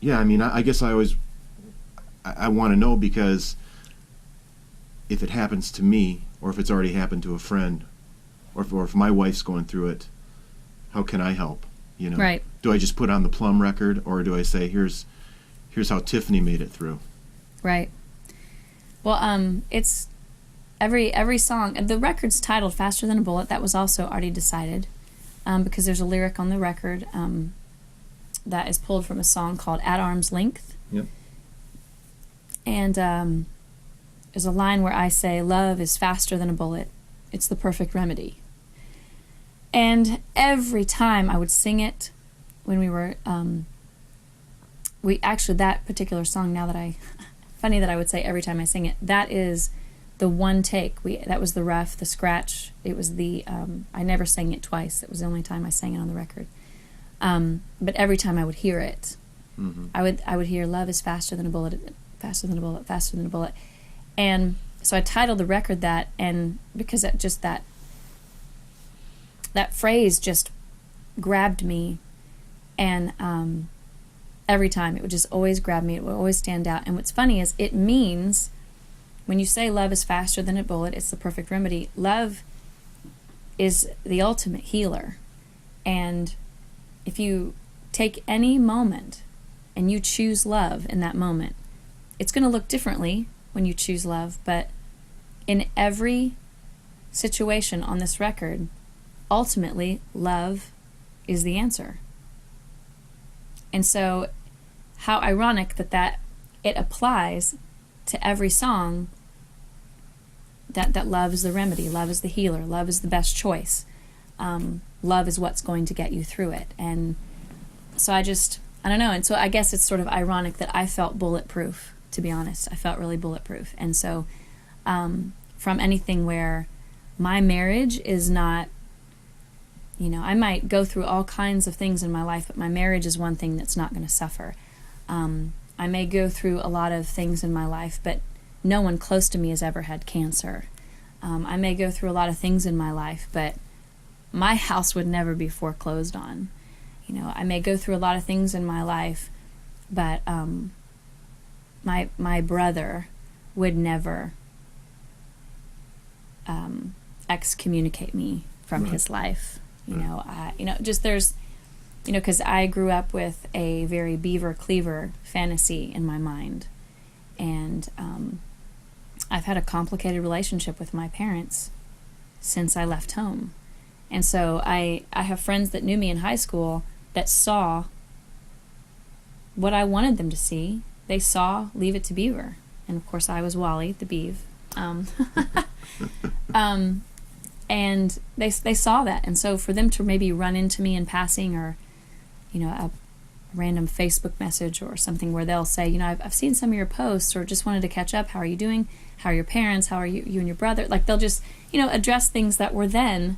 Yeah, I mean, I guess I always I want to know, because if it happens to me, or if it's already happened to a friend, or if my wife's going through it, how can I help? You know, Right. Do I just put on the Plumb record, or do I say, here's how Tiffany made it through? Right. Well, it's every song. The record's titled "Faster Than a Bullet." That was also already decided, because there's a lyric on the record that is pulled from a song called "At Arm's Length." Yep. And there's a line where I say, "Love is faster than a bullet. It's the perfect remedy." And every time I would sing it, when we were, that particular song, funny that I would say every time I sing it, that is the one take. That was the rough, the scratch. It was I never sang it twice. It was the only time I sang it on the record. But every time I would hear it, Mm-hmm. I would hear, "Love is faster than a bullet, faster than a bullet, faster than a bullet." And so I titled the record that, and because that phrase just grabbed me, and every time it would just always grab me. It would always stand out. And what's funny is it means, when you say love is faster than a bullet, it's the perfect remedy. Love is the ultimate healer. And if you take any moment and you choose love in that moment, it's going to look differently when you choose love, but in every situation on this record, ultimately, love is the answer. And so, how ironic that it applies to every song, that love is the remedy, love is the healer, love is the best choice. Love is what's going to get you through it. And so I don't know. And so I guess it's sort of ironic that I felt bulletproof, to be honest. I felt really bulletproof. And so from anything where my marriage is not, I might go through all kinds of things in my life, but my marriage is one thing that's not going to suffer. I may go through a lot of things in my life, but no one close to me has ever had cancer. I may go through a lot of things in my life, but my house would never be foreclosed on. I may go through a lot of things in my life, but my brother would never excommunicate me from Right. his life. Because I grew up with a very Beaver Cleaver fantasy in my mind, and I've had a complicated relationship with my parents since I left home. And so I have friends that knew me in high school that saw what I wanted them to see. They saw Leave It to Beaver. And of course I was Wally, the Beav. And they saw that. And so for them to maybe run into me in passing, or, a random Facebook message or something where they'll say, I've seen some of your posts, or just wanted to catch up. How are you doing? How are your parents? How are you and your brother? Like, they'll just, address things that were then